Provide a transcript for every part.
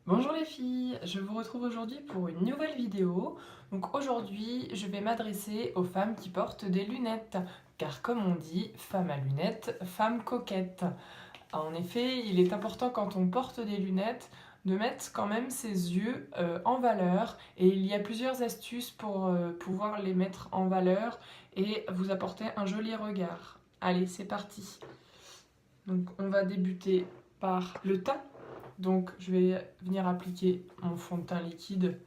Bonjour les filles, je vous retrouve aujourd'hui pour une nouvelle vidéo. Donc aujourd'hui, je vais m'adresser aux femmes qui portent des lunettes, car comme on dit, femme à lunettes, femme coquette. En effet, il est important quand on porte des lunettes de mettre quand même ses yeux en valeur, et il y a plusieurs astuces pour pouvoir les mettre en valeur et vous apporter un joli regard. Allez, c'est parti. Donc on va débuter par le teint. Donc je vais venir appliquer mon fond de teint liquide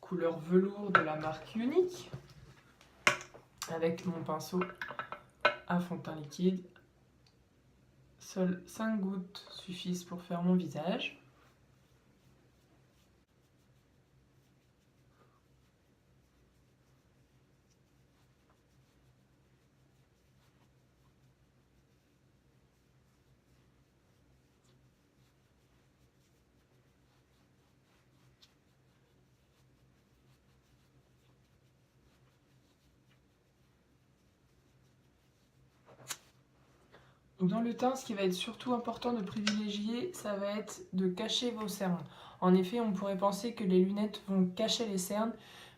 couleur velours de la marque Unique avec mon pinceau à fond de teint liquide. Seules 5 gouttes suffisent pour faire mon visage. Dans le teint, ce qui va être surtout important de privilégier, ça va être de cacher vos cernes. En effet, on pourrait penser que les lunettes vont cacher les cernes,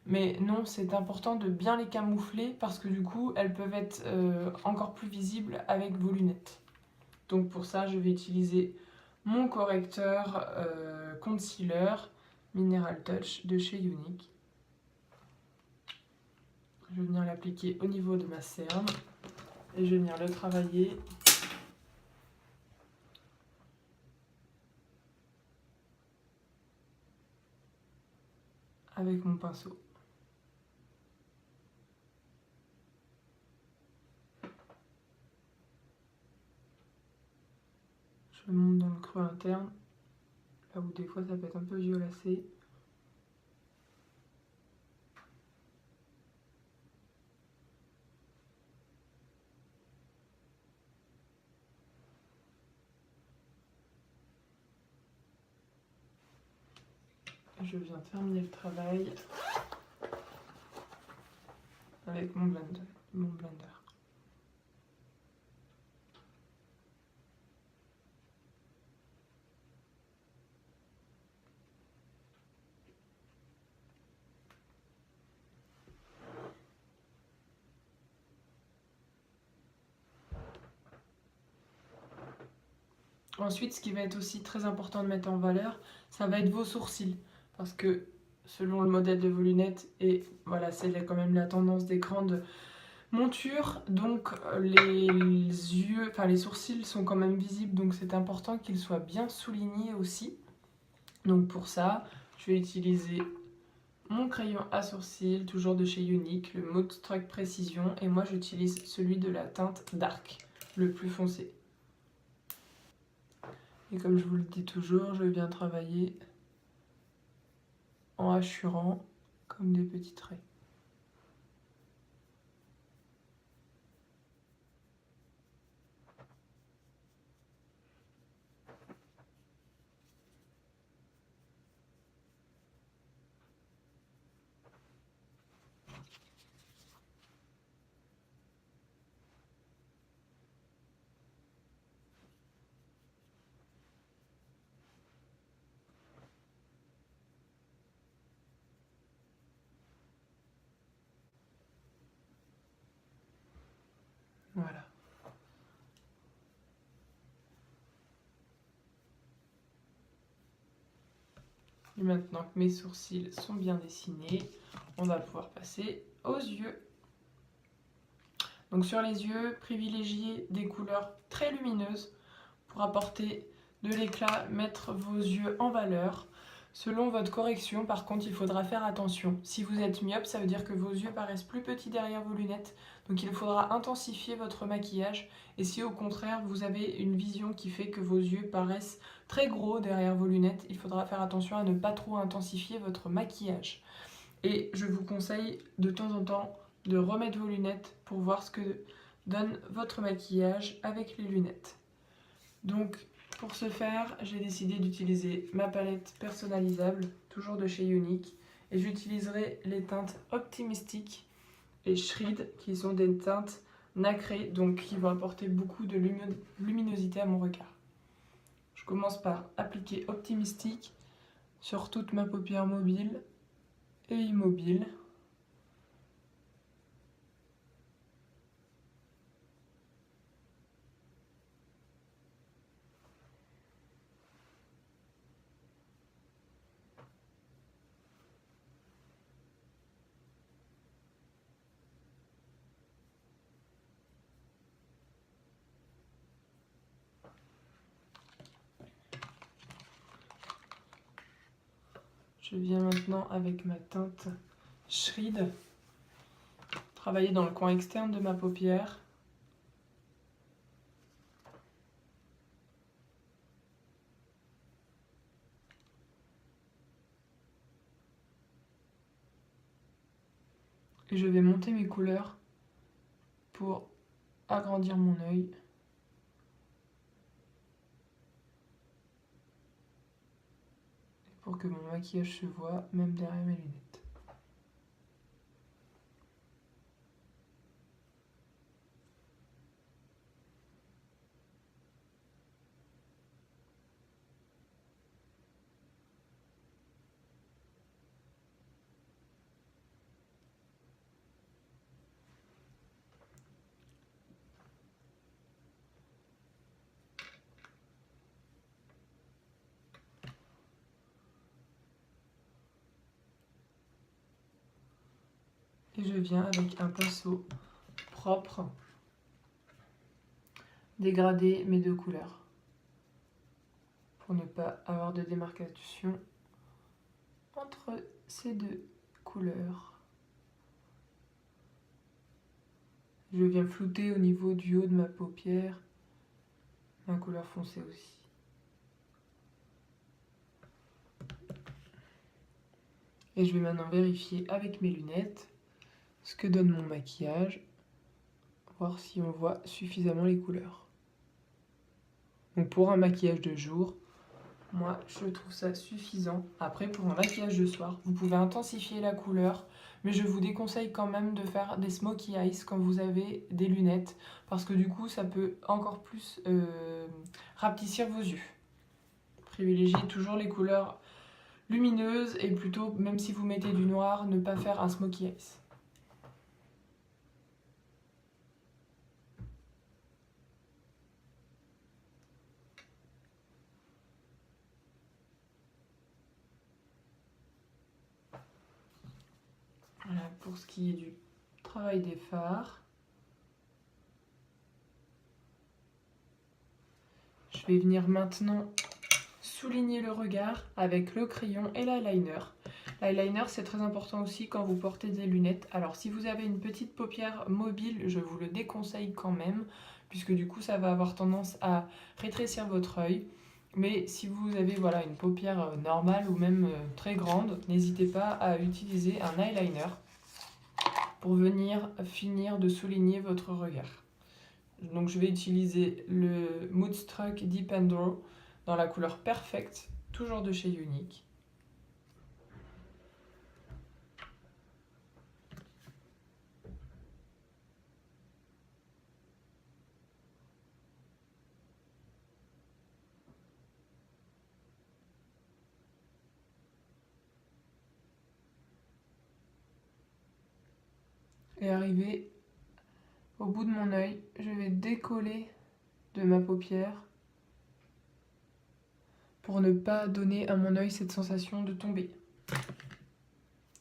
mais non, c'est important de bien les camoufler parce que du coup, elles peuvent être encore plus visibles avec vos lunettes. Donc pour ça, je vais utiliser mon correcteur concealer Mineral Touch de chez Unique. Je vais venir l'appliquer au niveau de ma cerne et je vais venir le travailler avec mon pinceau. Je monte dans le creux interne, là où des fois ça peut être un peu violacé. Je viens terminer le travail avec mon blender. Ensuite, ce qui va être aussi très important de mettre en valeur, ça va être vos sourcils. Parce que selon le modèle de vos lunettes, et voilà, c'est quand même la tendance des grandes montures, donc les yeux, enfin les sourcils sont quand même visibles, donc c'est important qu'ils soient bien soulignés aussi. Donc pour ça, je vais utiliser mon crayon à sourcils, toujours de chez Unique, le Modestruck Précision, et moi j'utilise celui de la teinte Dark, le plus foncé. Et comme je vous le dis toujours, je viens travailler en hachurant comme des petits traits. Voilà. Et maintenant que mes sourcils sont bien dessinés, on va pouvoir passer aux yeux. Donc sur les yeux, privilégiez des couleurs très lumineuses pour apporter de l'éclat, mettre vos yeux en valeur. Selon votre correction, par contre, il faudra faire attention. Si vous êtes myope, ça veut dire que vos yeux paraissent plus petits derrière vos lunettes. Donc il faudra intensifier votre maquillage. Et si au contraire, vous avez une vision qui fait que vos yeux paraissent très gros derrière vos lunettes, il faudra faire attention à ne pas trop intensifier votre maquillage. Et je vous conseille de temps en temps de remettre vos lunettes pour voir ce que donne votre maquillage avec les lunettes. Donc pour ce faire, j'ai décidé d'utiliser ma palette personnalisable, toujours de chez Unique, et j'utiliserai les teintes Optimistic et Shred, qui sont des teintes nacrées, donc qui vont apporter beaucoup de luminosité à mon regard. Je commence par appliquer Optimistic sur toute ma paupière mobile et immobile. Je viens maintenant avec ma teinte Shreed, travailler dans le coin externe de ma paupière. Et je vais monter mes couleurs pour agrandir mon œil. Pour que mon maquillage se voit même derrière mes lunettes. Et je viens avec un pinceau propre dégrader mes deux couleurs pour ne pas avoir de démarcation entre ces deux couleurs. Je viens flouter au niveau du haut de ma paupière, ma couleur foncée aussi. Et je vais maintenant vérifier avec mes lunettes ce que donne mon maquillage, voir si on voit suffisamment les couleurs. Donc pour un maquillage de jour, moi je trouve ça suffisant. Après pour un maquillage de soir, vous pouvez intensifier la couleur, mais je vous déconseille quand même de faire des smokey eyes quand vous avez des lunettes, parce que du coup ça peut encore plus rapetissir vos yeux. Privilégiez toujours les couleurs lumineuses et plutôt, même si vous mettez du noir, ne pas faire un smokey eyes. Voilà pour ce qui est du travail des fards. Je vais venir maintenant souligner le regard avec le crayon et l'eyeliner. L'eyeliner, c'est très important aussi quand vous portez des lunettes. Alors si vous avez une petite paupière mobile, je vous le déconseille quand même, puisque du coup ça va avoir tendance à rétrécir votre œil. Mais si vous avez voilà, une paupière normale ou même très grande, n'hésitez pas à utiliser un eyeliner pour venir finir de souligner votre regard. Donc je vais utiliser le Moodstruck Deep and Draw dans la couleur Perfect, toujours de chez Younique. Et arrivé au bout de mon œil, je vais décoller de ma paupière pour ne pas donner à mon œil cette sensation de tomber.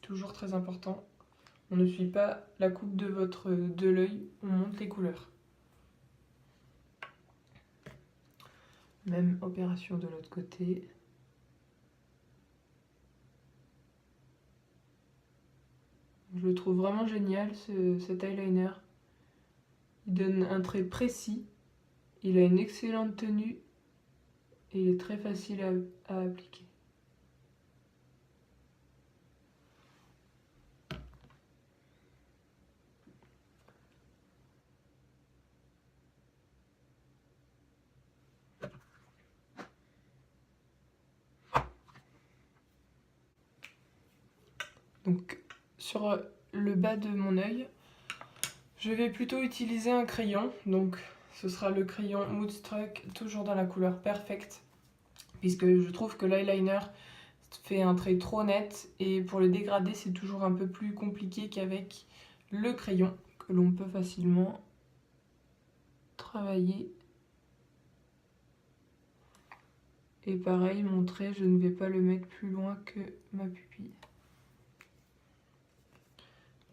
Toujours très important, on ne suit pas la coupe de l'œil, on monte les couleurs. Même opération de l'autre côté. Je le trouve vraiment génial cet eyeliner. Il donne un trait précis, il a une excellente tenue et il est très facile à appliquer. Donc sur le bas de mon œil, je vais plutôt utiliser un crayon. Donc ce sera le crayon Moodstruck, toujours dans la couleur Perfect, puisque je trouve que l'eyeliner fait un trait trop net, et pour le dégrader c'est toujours un peu plus compliqué qu'avec le crayon que l'on peut facilement travailler. Et pareil, mon trait, je ne vais pas le mettre plus loin que ma pupille.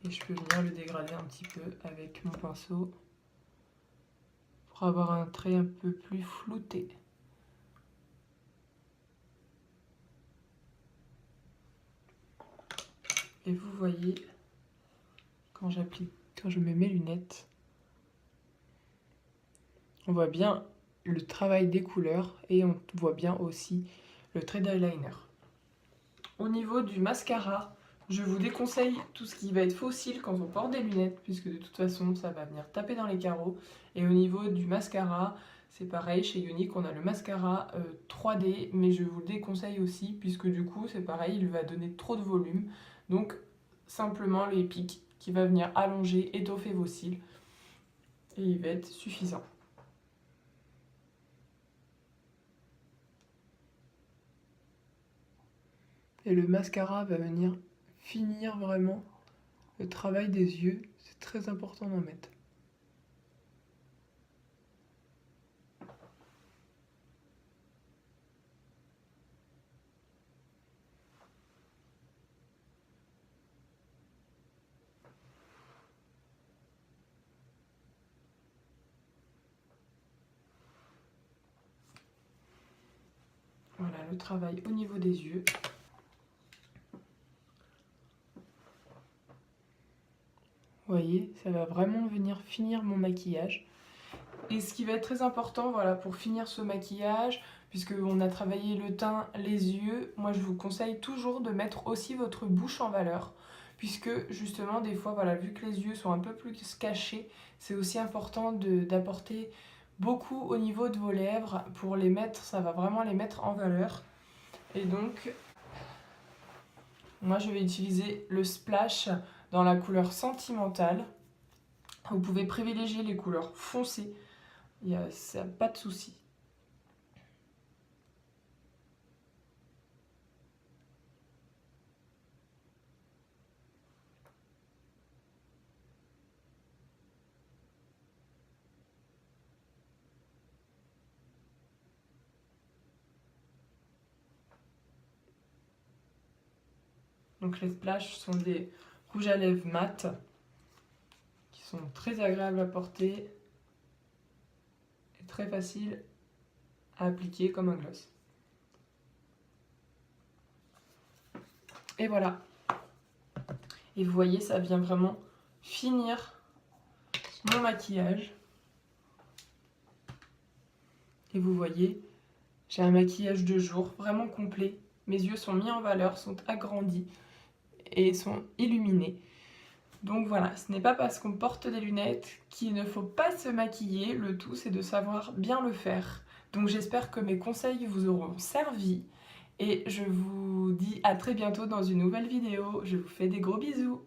Et je peux venir le dégrader un petit peu avec mon pinceau pour avoir un trait un peu plus flouté. Et vous voyez, quand je mets mes lunettes, on voit bien le travail des couleurs et on voit bien aussi le trait d'eyeliner. Au niveau du mascara, je vous déconseille tout ce qui va être faux cils quand on porte des lunettes, puisque de toute façon ça va venir taper dans les carreaux. Et au niveau du mascara, c'est pareil, chez Younique on a le mascara 3D, mais je vous le déconseille aussi, puisque du coup c'est pareil, il va donner trop de volume. Donc simplement les pics qui va venir allonger, étoffer vos cils, et il va être suffisant. Et le mascara va venir finir vraiment le travail des yeux. C'est très important d'en mettre. Voilà le travail au niveau des yeux. Vous voyez, ça va vraiment venir finir mon maquillage. Et ce qui va être très important, voilà, pour finir ce maquillage, puisqu'on a travaillé le teint, les yeux, moi je vous conseille toujours de mettre aussi votre bouche en valeur, puisque justement des fois, voilà, vu que les yeux sont un peu plus cachés, c'est aussi important d'apporter beaucoup au niveau de vos lèvres pour les mettre, ça va vraiment les mettre en valeur. Et donc, moi je vais utiliser le Splash dans la couleur sentimentale. Vous pouvez privilégier les couleurs foncées, ça pas de souci. Donc les Splash sont des rouges à lèvres mat qui sont très agréables à porter et très faciles à appliquer comme un gloss. Et voilà. Et vous voyez, ça vient vraiment finir mon maquillage. Et vous voyez, j'ai un maquillage de jour vraiment complet. Mes yeux sont mis en valeur, sont agrandis et sont illuminés. Donc voilà, ce n'est pas parce qu'on porte des lunettes qu'il ne faut pas se maquiller. Le tout, c'est de savoir bien le faire. Donc j'espère que mes conseils vous auront servi. Et je vous dis à très bientôt dans une nouvelle vidéo. Je vous fais des gros bisous.